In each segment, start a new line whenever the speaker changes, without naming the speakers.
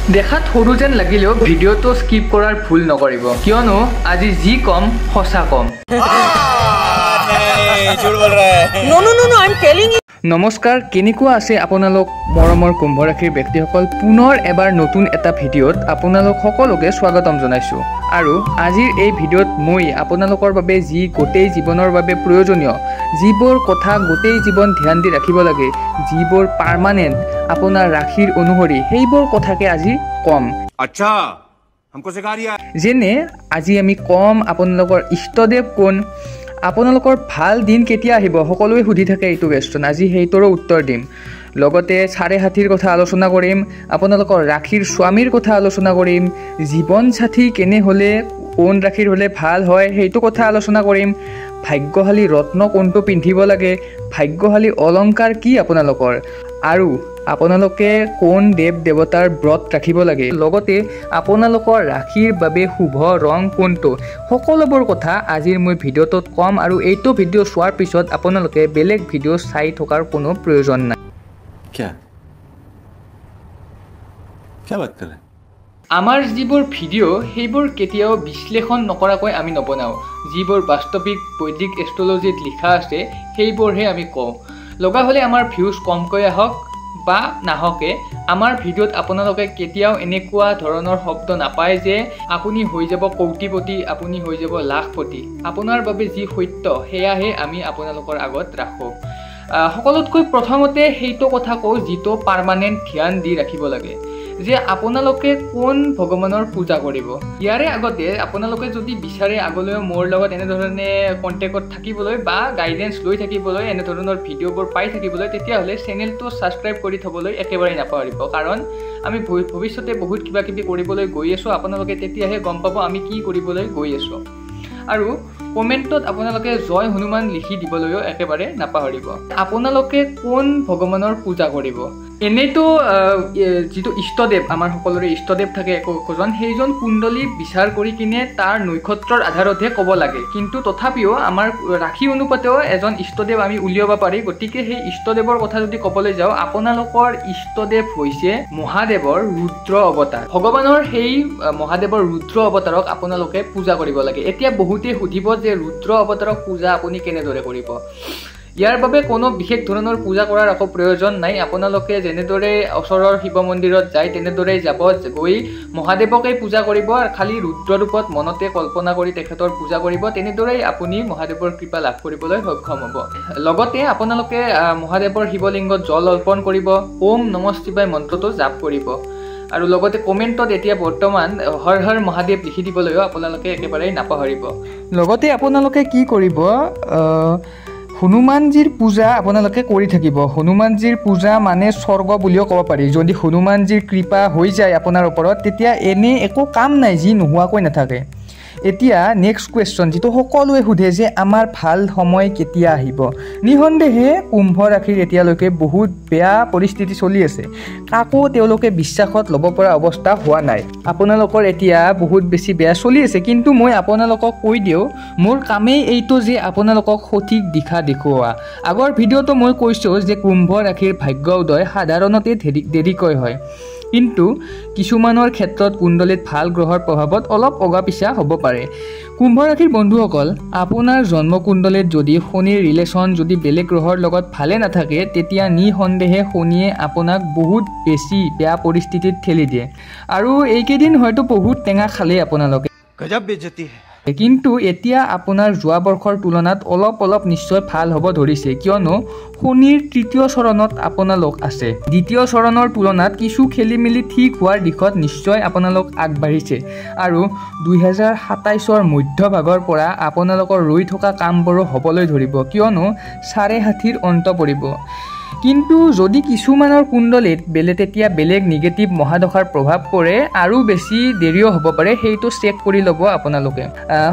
দেখাত সৰু যেন লাগিলেও ভিডিঅ'টো স্কিপ কৰাৰ ভুল নকৰিব কিয়নো আজি যি কম সঁচা কম নমস্কাৰ কেনেকুৱা আছে আপোনালোক মৰমৰ কুম্ভ ৰাশিৰ ব্যক্তিসকল পুনৰ এবাৰ নতুন এটা ভিডিঅ'ত আপোনালোক সকলোকে স্বাগতম জনাইছোঁ আৰু আজিৰ এই ভিডিঅ'ত মই আপোনালোকৰ বাবে যি গোটেই জীৱনৰ বাবে প্ৰয়োজনীয় যিবোৰ কথা গোটেই জীৱন ধ্যান দি ৰাখিব লাগে যিবোৰ পাৰ্মানেণ্ট আপোনাৰ ৰাশিৰ অনুসৰি সেইবোৰ কথাকে আজি কম
আচ্ছা हमको सिखा रिया
যেনে আজি আমি কম আপোনালোকৰ ইষ্টদেৱ কোন আপোনালোকৰ ভাল দিন কেতিয়া আহিব সকলোৱে সুধি থাকে এইটো কোৱেশ্চন আজি সেইটোৰ উত্তৰ দিম লগতে চাৰে হাতীৰ কথা আলোচনা কৰিম আপোনালোকৰ ৰাশিৰ স্বামীৰ কথা আলোচনা কৰিম জীৱন সাথী কেনে হলে কোন ৰাশিৰ হলে ভাল হয় সেইটো কথা আলোচনা কৰিম ভাগ্যশালী ৰত্ন কোনটো পিন্ধিব লাগে ভাগ্যশালী অলংকাৰ কি আপোনালোকৰ আৰু আপোনালোকে কোন দেৱ দেৱতাৰ ব্ৰত ৰাখিব লাগে লগতে আপোনালোকৰ ৰাশিৰ বাবে শুভ ৰং কোনটো সকলোবোৰ কথা আজিৰ মই ভিডিঅ'টোত কম আৰু এইটো ভিডিঅ' চোৱাৰ পিছত আপোনালোকে বেলেগ ভিডিঅ' চাই থকাৰ কোনো প্ৰয়োজন নাই
क्या बात कर रहे हैं
আমাৰ যিবোৰ ভিডিঅ' সেইবোৰ কেতিয়াও বিশ্লেষণ নকৰাকৈ আমি নবনাওঁ যিবোৰ বাস্তৱিক বৈদিক এষ্ট্ৰলজিত লিখা আছে সেইবোৰহে আমি কওঁ লগা হ'লে আমাৰ ভিউজ কমকৈ আহক বা নাহকে আমাৰ ভিডিঅ'ত আপোনালোকে কেতিয়াও এনেকুৱা ধৰণৰ শব্দ নাপায় যে আপুনি হৈ যাব কৌটিপতি আপুনি হৈ যাব লাখপতি আপোনাৰ বাবে যি সত্য সেয়াহে আমি আপোনালোকৰ আগত ৰাখোঁ সকলোতকৈ প্ৰথমতে সেইটো কথা কওঁ যিটো পাৰ্মানেণ্ট ধ্যান দি ৰাখিব লাগে যে আপোনালোকে কোন ভগৱানৰ পূজা কৰিব ইয়াৰে আগতে আপোনালোকে যদি বিচাৰে আগলৈ মোৰ লগত এনেধৰণে কণ্টেক্টত থাকিবলৈ বা গাইডেন্স লৈ থাকিবলৈ এনেধৰণৰ ভিডিঅ'বোৰ পাই থাকিবলৈ তেতিয়াহ'লে চেনেলটো ছাবস্ক্ৰাইব কৰি থ'বলৈ একেবাৰে নাপাহৰিব কাৰণ আমি ভৱিষ্যতে বহুত কিবা কিবি কৰিবলৈ গৈ আছোঁ আপোনালোকে তেতিয়াহে গম পাব আমি কি কৰিবলৈ গৈ আছোঁ আৰু কমেণ্টত আপোনালোকে জয় হনুমান লিখি দিবলৈও একেবাৰে নাপাহৰিব আপোনালোকে কোন ভগৱানৰ পূজা কৰিব এনেইতো যিটো ইষ্টদেৱ আমাৰ সকলোৰে ইষ্টদেৱ থাকে একোজন সেইজন কুণ্ডলী বিচাৰ কৰি কিনে তাৰ নক্ষত্ৰৰ আধাৰতহে ক'ব লাগে কিন্তু তথাপিও আমাৰ ৰাশি অনুপাতেও এজন ইষ্টদেৱ আমি উলিয়াব পাৰি গতিকে সেই ইষ্টদেৱৰ কথা যদি ক'বলৈ যাওঁ আপোনালোকৰ ইষ্টদেৱ হৈছে মহাদেৱৰ ৰুদ্ৰ অৱতাৰ ভগৱানৰ সেই মহাদেৱৰ ৰুদ্ৰ অৱতাৰক আপোনালোকে পূজা কৰিব লাগে এতিয়া বহুতে সুধিব যে ৰুদ্ৰ অৱতাৰক পূজা আপুনি কেনেদৰে কৰিব ইয়াৰ বাবে কোনো বিশেষ ধৰণৰ পূজা কৰাৰ একো প্ৰয়োজন নাই আপোনালোকে যেনেদৰে ওচৰৰ শিৱ মন্দিৰত যায় তেনেদৰে যাব গৈ মহাদেৱকে পূজা কৰিব আৰু খালি ৰুদ্ৰ ৰূপত মনতে কল্পনা কৰি তেখেতৰ পূজা কৰিব তেনেদৰেই আপুনি মহাদেৱৰ কৃপা লাভ কৰিবলৈ সক্ষম হ'ব লগতে আপোনালোকে মহাদেৱৰ শিৱলিংগত জল অৰ্পণ কৰিব ওম নমঃ শিৱায় মন্ত্ৰটো জাপ কৰিব আৰু লগতে কমেণ্টত এতিয়া বৰ্তমান হৰ হৰ মহাদেৱ লিখি দিবলৈও আপোনালোকে একেবাৰে নাপাহৰিব লগতে আপোনালোকে কি কৰিব হনুমানজীৰ পূজা আপোনালোকে কৰি থাকিব হনুমানজীৰ পূজা মানে স্বৰ্গ বুলিও ক'ব পাৰি যদি হনুমানজীৰ কৃপা হৈ যায় আপোনাৰ ওপৰত তেতিয়া এনে একো কাম নাই যি নোহোৱাকৈ নাথাকে এতিয়া নেক্সট কুৱেশ্যন যিটো সকলোৱে সোধে যে আমাৰ ভাল সময় কেতিয়া আহিব নিঃসন্দেহে কুম্ভ ৰাশিৰ এতিয়ালৈকে বহুত বেয়া পৰিস্থিতি চলি আছে কাকো তেওঁলোকে বিশ্বাসত ল'ব পৰা অৱস্থা হোৱা নাই আপোনালোকৰ এতিয়া বহুত বেছি বেয়া চলি আছে কিন্তু মই আপোনালোকক কৈ দিওঁ মোৰ কামেই এইটো যে আপোনালোকক সঠিক দিশা দেখুওৱা আগৰ ভিডিঅ'টো মই কৈছোঁ যে কুম্ভ ৰাশিৰ ভাগ্য উদয় সাধাৰণতে দেৰিকৈ হয় কিন্তু কিছুমানৰ ক্ষেত্ৰত কুণ্ডলীত ভাল গ্ৰহৰ প্ৰভাৱত অলপ অগা পিছা হ'ব পাৰে কুম্ভ ৰাশিৰ বন্ধুসকল আপোনাৰ জন্মকুণ্ডলীত যদি শনিৰ ৰিলেশ্যন যদি বেলেগ গ্ৰহৰ লগত ভালে নাথাকে তেতিয়া নিঃসন্দেহে শনিয়ে আপোনাক বহুত বেছি বেয়া পৰিস্থিতিত ঠেলি দিয়ে আৰু এইকেইদিন হয়তো বহুত টেঙা খালে আপোনালোকে
গজব বেজতি
কিন্তু এতিয়া আপোনাৰ যোৱা বৰ্ষৰ তুলনাত অলপ নিশ্চয় ভাল হ'ব ধৰিছে কিয়নো শনিৰ তৃতীয় চৰণত আপোনালোক আছে দ্বিতীয় চৰণৰ তুলনাত কিছু খেলিমেলি ঠিক হোৱাৰ দিশত নিশ্চয় আপোনালোক আগবাঢ়িছে আৰু 2027ৰ মধ্যভাগৰ পৰা আপোনালোকৰ ৰৈ থকা কামবোৰো হ'বলৈ ধৰিব কিয়নো চাৰে হাতীৰ অন্ত পৰিব কিন্তু যদি কিছুমানৰ কুণ্ডলীত তেতিয়া বেলেগ নিগেটিভ মহাদশাৰ প্ৰভাৱ পৰে আৰু বেছি দেৰিও হ'ব পাৰে সেইটো চেক কৰি ল'ব আপোনালোকে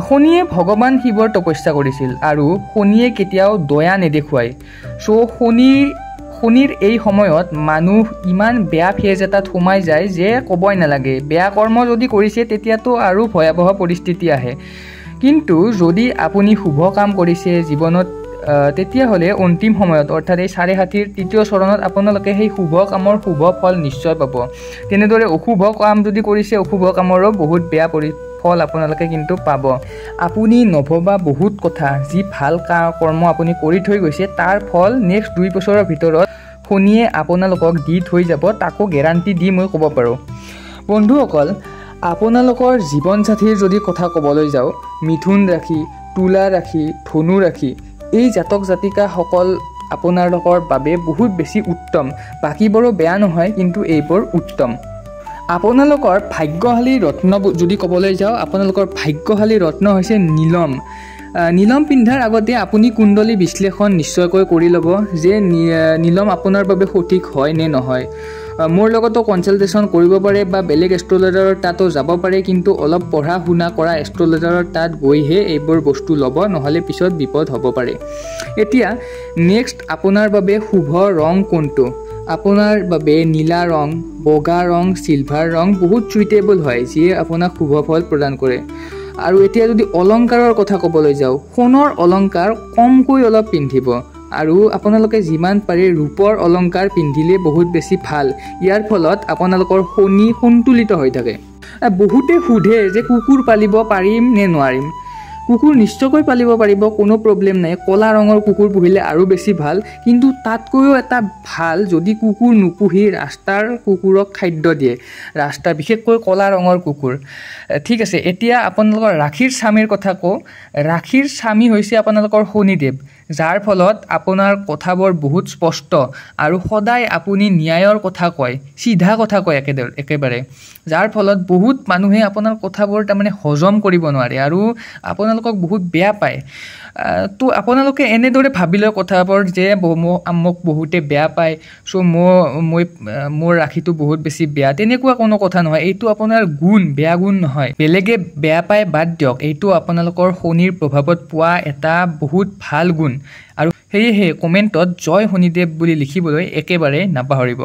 শনিয়ে ভগৱান শিৱৰ তপস্যা কৰিছিল আৰু শনিয়ে কেতিয়াও দয়া নেদেখুৱায় শনিৰ এই সময়ত মানুহ ইমান বেয়া ফেজ এটাত সোমাই যায় যে ক'বই নালাগে বেয়া কৰ্ম যদি কৰিছে তেতিয়াতো আৰু ভয়াৱহ পৰিস্থিতি আহে কিন্তু যদি আপুনি শুভ কাম কৰিছে জীৱনত তেতিয়াহ'লে অন্তিম সময়ত অৰ্থাৎ এই 6.5 তৃতীয় চৰণত আপোনালোকে সেই শুভ কামৰ শুভ ফল নিশ্চয় পাব। তেনেদৰে অশুভ কাম যদি কৰিছে অশুভ কামৰো বহুত বেয়া ফল আপোনালোকে কিন্তু পাব। আপুনি নভবা বহুত কথা, যি ভাল কৰ্ম আপুনি কৰি থৈ গৈছে তাৰ ফল নেক্সট 2 বছৰৰ ভিতৰত শনিয়ে আপোনালোকক দি থৈ যাব, তাকো গেৰাণ্টি দি মই ক'ব পাৰোঁ। বন্ধুসকল, আপোনালোকৰ জীৱনসাথীৰ যদি কথা ক'বলৈ যাওঁ, মিথুন ৰাশি, তুলা ৰাশি, ধনু ৰাশি, এই জাতক জাতিকাসকল আপোনালোকৰ বাবে বহুত বেছি উত্তম। বাকীবোৰো বেয়া নহয়, কিন্তু এইবোৰ উত্তম। আপোনালোকৰ ভাগ্যশালী ৰত্ন যদি ক'বলৈ যাওঁ, আপোনালোকৰ ভাগ্যশালী ৰত্ন হৈছে নীলম। নীলম পিন্ধাৰ আগতে আপুনি কুণ্ডলী বিশ্লেষণ নিশ্চয়কৈ কৰি ল'ব যে নীলম আপোনাৰ বাবে সঠিক হয় নে নহয়। মোৰ লগতো কনচালটেশ্যন কৰিব পাৰে বা বেলেগ এষ্ট্ৰলজাৰৰ তাতো যাব পাৰে, কিন্তু অলপ পঢ়া শুনা কৰা এষ্ট্ৰলজাৰৰ তাত গৈহে এইবোৰ বস্তু ল'ব, নহ'লে পিছত বিপদ হ'ব পাৰে। এতিয়া নেক্সট আপোনাৰ বাবে শুভ ৰং কোনটো? আপোনাৰ বাবে নীলা ৰং, বগা ৰং, চিলভাৰ ৰং বহুত চুইটেবল হয়, যিয়ে আপোনাক শুভ ফল প্ৰদান কৰে। আৰু এতিয়া যদি অলংকাৰৰ কথা ক'বলৈ যাওঁ, সোণৰ অলংকাৰ কমকৈ অলপ পিন্ধিব, আৰু আপোনালোকে যিমান পাৰে ৰূপৰ অলংকাৰ পিন্ধিলে বহুত বেছি ভাল। ইয়াৰ ফলত আপোনালোকৰ শনি সন্তুলিত হৈ থাকে। বহুতে সোধে যে কুকুৰ পালিব পাৰিম নে নোৱাৰিম। কুকুৰ নিশ্চয়কৈ পালিব পাৰিব, কোনো প্ৰব্লেম নাই। ক'লা ৰঙৰ কুকুৰ পুহিলে আৰু বেছি ভাল, কিন্তু তাতকৈও এটা ভাল যদি কুকুৰ নুপুহি ৰাস্তাৰ কুকুৰক খাদ্য দিয়ে, বিশেষকৈ ক'লা ৰঙৰ কুকুৰ। ঠিক আছে, এতিয়া আপোনালোকৰ ৰাশিৰ স্বামীৰ কথা কওঁ। ৰাশিৰ স্বামী হৈছে আপোনালোকৰ শনিদেৱ, যাৰ ফলত আপোনাৰ কথাবোৰ বহুত স্পষ্ট আৰু সদায় আপুনি ন্যায়ৰ কথা কয়, চিধা কথা কয় একেবাৰে, যাৰ ফলত বহুত মানুহে আপোনাৰ কথাবোৰ তাৰমানে হজম কৰিব নোৱাৰে আৰু আপোনালোকক বহুত বেয়া পায়। তো আপোনালোকে এনেদৰে ভাবি লয় কথাবোৰ যে মোক বহুতে বেয়া পায়, চ' মোৰ ৰাশিটো বহুত বেছি বেয়া। তেনেকুৱা কোনো কথা নহয়, এইটো আপোনাৰ গুণ, বেয়া গুণ নহয়। বেলেগে বেয়া পায় বাদ দিয়ক, এইটো আপোনালোকৰ শনিৰ প্ৰভাৱত পোৱা এটা বহুত ভাল গুণ। আৰু সেয়েহে কমেণ্টত জয় শনিদেৱ বুলি লিখিবলৈ একেবাৰে নাপাহৰিব।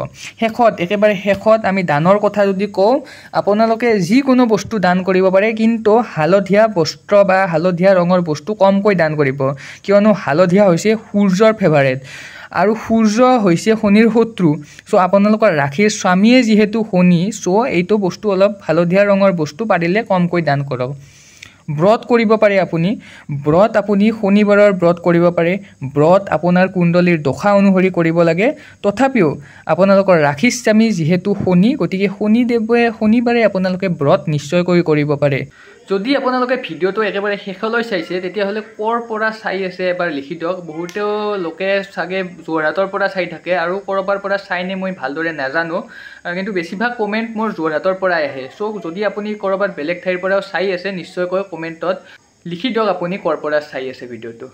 একেবাৰে শেষত আমি দানৰ কথা যদি কওঁ, আপোনালোকে যিকোনো বস্তু দান কৰিব পাৰে, কিন্তু হালধীয়া বস্ত্ৰ বা হালধীয়া ৰঙৰ বস্তু কমকৈ দান কৰিব, কিয়নো হালধীয়া হৈছে সূৰ্যৰ ফেভাৰেট আৰু সূৰ্য হৈছে শনিৰ শত্ৰু। চ' আপোনালোকৰ ৰাশিৰ স্বামীয়ে যিহেতু শনি, চ' এইটো বস্তু অলপ হালধীয়া ৰঙৰ বস্তু পাৰিলে কমকৈ দান কৰক। ব্ৰত কৰিব পাৰে আপুনি শনিবাৰৰ ব্ৰত কৰিব পাৰে। ব্ৰত আপোনাৰ কুণ্ডলীৰ দশা অনুসৰি কৰিব লাগে। তথাপিও আপোনালোকৰ ৰাশিৰ স্বামী যিহেতু শনি, গতিকে শনিবাৰে আপোনালোকে ব্ৰত নিশ্চয়কৈ কৰিব পাৰে। যদি আপোনালোকে ভিডিঅ'টো একেবাৰে শেষলৈ চাইছে, তেতিয়াহ'লে ক'ৰ পৰা চাই আছে এবাৰ লিখি দিয়ক। বহুতেও লোকে চাগে যোৰহাটৰ পৰা চাই থাকে, আৰু ক'ৰবাৰ পৰা চাইনে মই ভালদৰে নাজানো, কিন্তু বেছিভাগ কমেণ্ট মোৰ যোৰহাটৰ পৰাই আহে। চ' যদি আপুনি ক'ৰবাত বেলেগ ঠাইৰ পৰাও চাই আছে, নিশ্চয়কৈ কমেণ্টত লিখি দিয়ক আপুনি ক'ৰ পৰা চাই আছে ভিডিঅ'টো।